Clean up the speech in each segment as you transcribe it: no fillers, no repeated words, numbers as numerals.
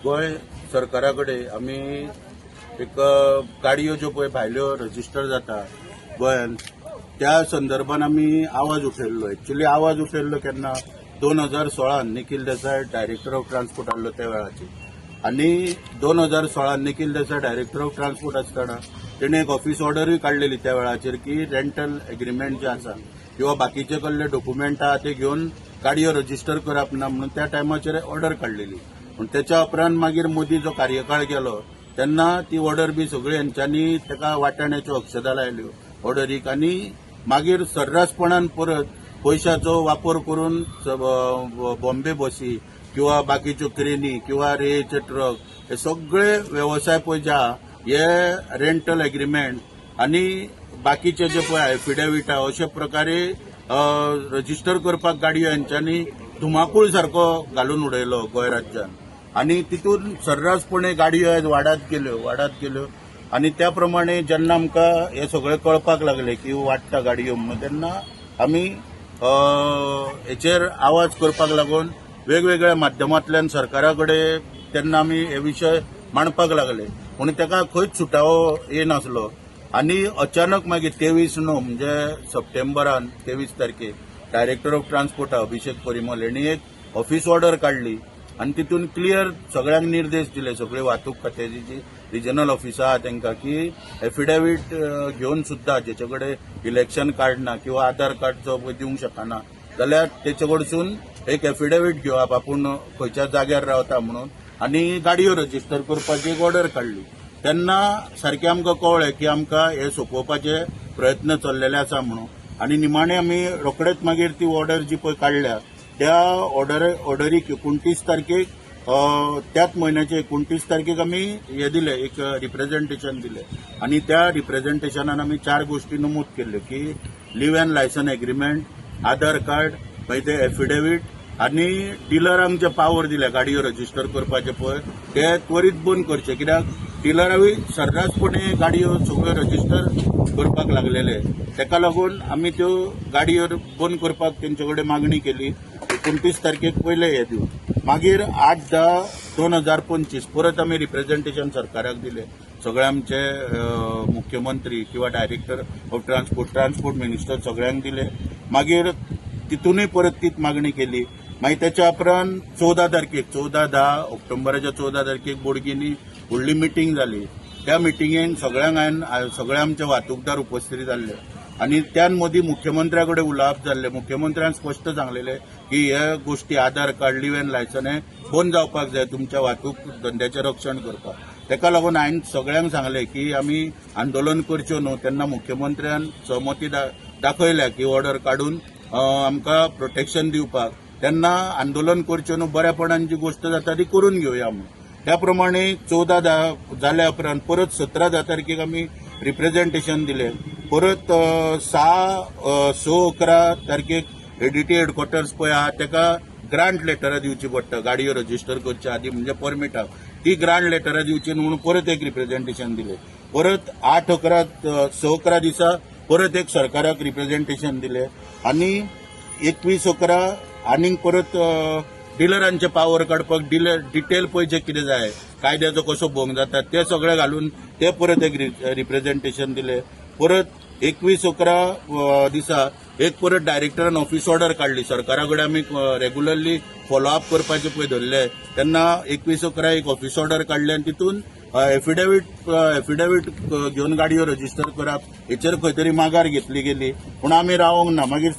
गोय सरकारा कडेन आमी एक गाडयो ज्यो पळय भायल्यो रजिस्टर जाता गोंयांत त्या संदर्भात आमी आवाज उठयल्लो. एक्चुअली आवाज उठयल्लो केन्ना 2016 निखिल देसाय डायरेक्टर ऑफ ट्रान्सपोर्ट आसलो त्या वेळाचेर. आनी 2016 निखिल देसाय डायरेक्टर ऑफ ट्रान्सपोर्ट आसतना तेणे एक ऑफिस ऑर्डरूय काढलेली त्या वेळाचेर की रेंटल एग्रीमेंट जे आसा किंवा बाकीचे कसले डॉक्युमेंट आहा ते घेवन गाडयो रजिस्टर करप ना म्हणून त्या टायमाचेर ऑर्डर काडलेली. पूण त्याच्या उपरांत मागीर मोदी जो कार्यकाळ गेलो तेन्ना ती ऑर्डर बी सगळी हेंच्यांनी ताका वाटाण्याच्यो अक्षता लायल्यो ऑर्डरीक. आनी मागीर सर्रासपणान परत पयशांचो वापर करून बॉम्बे बसी किंवा बाकीच्यो क्रेनी किंवा रेचे ट्रक हे सगळे व्यवसाय पळय जे आहा हे रेंटल एग्रीमेंट आनी बाकीचे जे पळय एफिडेविटा अशे प्रकारे रजिस्टर करपाक गाडयो हेंच्यांनी धुमाकूळ सारको घालून उडयलो गोंय राज्यान. आनी तितून सर्रासपणे गाडयो आयज वाडत गेल्यो आनी त्या प्रमाणे जेन्ना आमकां हे सगळें कळपाक लागले की वाडटा गाडयो म्हणून तेन्ना आमी हेचेर आवाज करपाक लागून वेगवेगळ्या माध्यमांतल्यान सरकारा कडेन तेन्ना आमी हे विशय मांडपाक लागले. पूण ताका खंयच सुटावो येनासलो. आनी अचानक मागीर 23/9 म्हणजे सप्टेंबरान 23 तारखेक डायरेक्टर ऑफ ट्रान्सपोर्ट अभिषेक परिमल हेणी एक ऑफिस ऑर्डर काढली आनी तितून क्लियर सगळ्यांक निर्देश दिले, सगळे वाहतूक खात्याची जी रिजनल ऑफिसां आहा तांकां की एफिडेविट घेवन सुद्दां जेचे कडेन इलेक्शन कार्ड ना किंवा आधार कार्ड जो दिवंक शकना जाल्यार तेचे कडसून एक एफिडेविट घेवप आपूण खंयच्या जाग्यार रावता म्हणून आनी गाडयो रजिस्टर करपाची एक ऑर्डर काडली. तेन्ना सारकें आमकां कळ्ळें की आमकां हे सोंपोवपाचे प्रयत्न चल्लेले आसा म्हणून. आनी निमाणे आमी रोखडेच मागीर ती ऑर्डर जी पळय काडल्या त्या ऑर्डरीक 29 तारखेक त्याच म्हयन्याचे 29 तारखेक आमी हे दिले, एक रिप्रेझेंटेशन दिले. आनी त्या रिप्रेझेंटेशनान आमी 4 गोष्टी नमूद केल्ल्यो की leave and licence agreement, Aadhaar card, मागीर ते एफिडेविट आनी डिलरांक जे पावर दिल्या गाडयो रजिस्टर करपाचे पळय ते त्वरीत बंद करचे. कित्याक डिलरांनी सर्रासपणे गाडयो सगळ्यो रजिस्टर करपाक लागलेले. ताका लागून आमी त्यो गाडयो बंद करपाक तेंचे कडेन मागणी केली. 29 तारखेक पयले हे दिवन मागीर 8/10/2025 परत आमी रिप्रेझेंटेशन सरकाराक दिले. सगळे आमचे मुख्यमंत्री किंवा डायरेक्टर ऑफ ट्रान्सपोर्ट मिनिस्टर सगळ्यांक दिले. मागीर तितूनय परत तीच मागणी केली. मागीर त्याच्या उपरांत 14 ऑक्टोबराच्या 14 तारखेक बोडगिनी व्हडली मिटींग जाली. त्या मिटींगेक सगळे आमचे वाहतूकदार उपस्थित जाल्ले आनी त्यान मदीं मुख्यमंत्र्या कडेन उलोवप जाल्लें. मुख्यमंत्र्यान स्पश्ट सांगलेलें की हे गोष्टी आधार कार्ड, लिव्ह अँड लायसन हे बंद जावपाक जाय तुमच्या वाहतूक धंद्याचें रक्षण करपाक. ताका लागून हांवें सगळ्यांक सांगलें की आमी आंदोलन करच्यो न्हू. तेन्ना मुख्यमंत्र्यान सहमती दाखयल्या की ऑर्डर काडून आमकां प्रोटेक्शन दिवपाक. तेन्ना आंदोलन करच्यो न्हू, बऱ्यापणान जी गोष्ट जाता ती करून घेवया म्हणून. त्या प्रमाणे 14 जाल्या उपरांत परत 17 तारखेक आमी रिप्रेझेंटेशन दिलें. परत 6-11 तारखेक एडीटी हेडक्वॉर्टर्स पळय आहा ताका ग्रांट लेटरां दिवची पडटा गाडयो रजिस्टर करच्या आदी म्हणजे परमिटाक. ती ग्रांट लेटरां दिवची म्हणून परत एक रिप्रेझेंटेशन दिलें. परत 6-11 दिसा परत एक सरकाराक रिप्रेझेंटेशन दिलें. आनी 21-11 आनीक परत डिलरांचे पावर काडपाक डिटेल पळय जे कितें जाय कायद्याचो कसो भंग जाता ते सगळे घालून ते परत एक रिप्रेझेंटेशन दिलें. परत 21-11 दिसा एक परत डायरेक्टरान ऑफिस ऑर्डर काडली. सरकारा कडेन आमी रेग्युलरली फॉलोअप करपाचे पळय धरले तेन्ना 21-11 एक ऑफिस ऑर्डर काडली आनी तितून एफिडेविट घेवन गाडयो रजिस्टर करप हेचेर खंय तरी माघार घेतली गेली. पूण आमी रावोंक ना. मागीर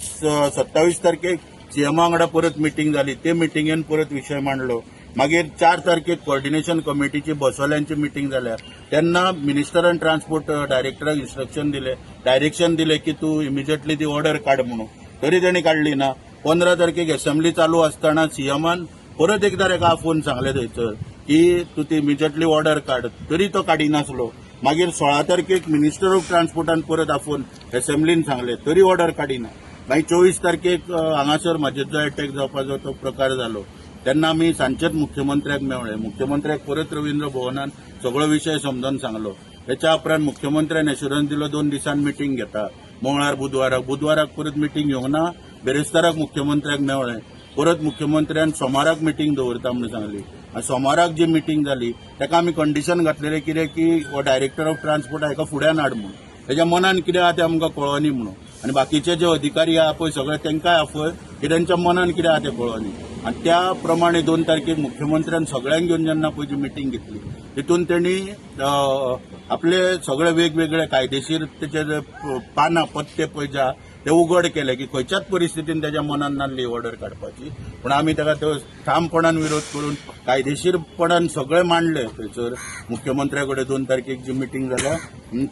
27 तारखेक सीएमा वांगडा परत मिटींग जाली. ते मिटींगेन परत विशय मांडलो. मागीर 4 तारखेक कोऑर्डिनेशन कमिटीची बसवाल्यांची मिटींग जाल्या तेन्ना मिनिस्टरान ट्रान्सपोर्ट डायरेक्टराक इन्स्ट्रक्शन दिले, डायरेक्शन दिले की तूं इमिजिएटली ती ऑर्डर काड म्हणून. तरी तेणी काडली ना. 15 तारखेक असेंब्ली चालू आसतना सीएमान परत एकदां ताका आफोवन सांगलें थंयसर की तूं ती इमिजिएटली ऑर्डर काड. तरी तो काडिनासलो. मागीर 16 तारखेक मिनिस्टर ऑफ ट्रान्सपोर्टान परत आफोवन असेंब्लीन सांगलें तरी ऑर्डर काडिना. मागीर 24 तारखेक हांगासर म्हाजेर अटॅक जावपाचो तो प्रकार जालो तेन्ना आमी सांजेच मुख्यमंत्र्याक मेळ्ळे. मुख्यमंत्र्याक परत रवींद्र भवनान सगळो विशय समजून सांगलो. त्याच्या उपरांत मुख्यमंत्र्यान एश्युरन्स दिलो 2 दिसान मिटींग घेता मंगळार बुधवाराक परत मिटींग घेवंक ना. बेरेस्ताराक मुख्यमंत्र्याक मेळ्ळे. परत मुख्यमंत्र्यान सोमाराक मिटींग दवरता म्हणून सांगली आनी सोमाराक जी मिटींग जाली ताका आमी कंडिशन घातलेलें कितें की हो डायरेक्टर ऑफ ट्रान्सपोर्ट हाका फुड्यान हाड म्हणून तेज्या मनान कितें आहा तें आमकां कळोनी म्हणून आनी बाकीचे जे अधिकारी आहा पळय सगळे तांकांय आफय की तांच्या मनान कितें आहा तें कळोनी आनी त्या प्रमाणे 2 तारखेक मुख्यमंत्र्यान सगळ्यांक घेवन जेन्ना पयली मिटींग घेतली तितून तेणी आपले सगळे वेगवेगळे कायदेशीर तेचे पानां पत्ते पळय जे आहा ते उघड केले की खंयच्याच परिस्थितीन त्याच्या मनान नासली ऑर्डर काडपाची पूण आमी ताका तो ठामपणान विरोध करून कायदेशीरपणान सगळे मांडले थंयसर मुख्यमंत्र्या कडेन 2 तारखेक जी मिटींग जाल्या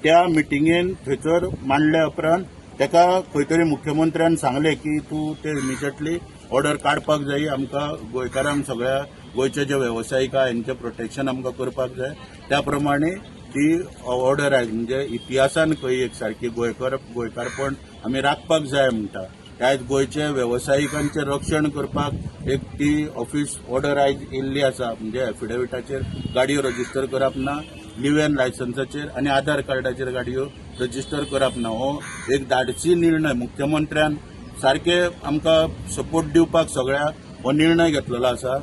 त्या मिटींगेन थंयसर मांडल्या उपरांत ताका खंय तरी मुख्यमंत्र्यान सांगलें की तूं ते इमिजिएटली ऑर्डर काडपाक जाय आमकां गोंयकारांक सगळ्या गोंयचे जे वेवसायीक आहा हेंचें प्रोटेक्शन आमकां करपाक जाय त्या प्रमाणे ती ऑर्डर आहे म्हणजे इतिहासान खंय एक सारकी गोंयकारपण आमी राखपाक जाय म्हणटा आयज गोंयचे वेवसायिकांचें रक्षण करपाक एक ती ऑफिस ऑर्डर आयज येयल्ली आसा म्हणजे एफिडेविटाचेर गाडयो रजिस्टर करप ना लिव्ह लायसन्साचेर आनी आधार कार्डाचेर गाडयो रजिस्टर करप ना हो एक धाडसी निर्णय मुख्यमंत्र्यान सारके आमकां सपोर्ट दिवपाक सगळ्या हो निर्णय घेतलेलो आसा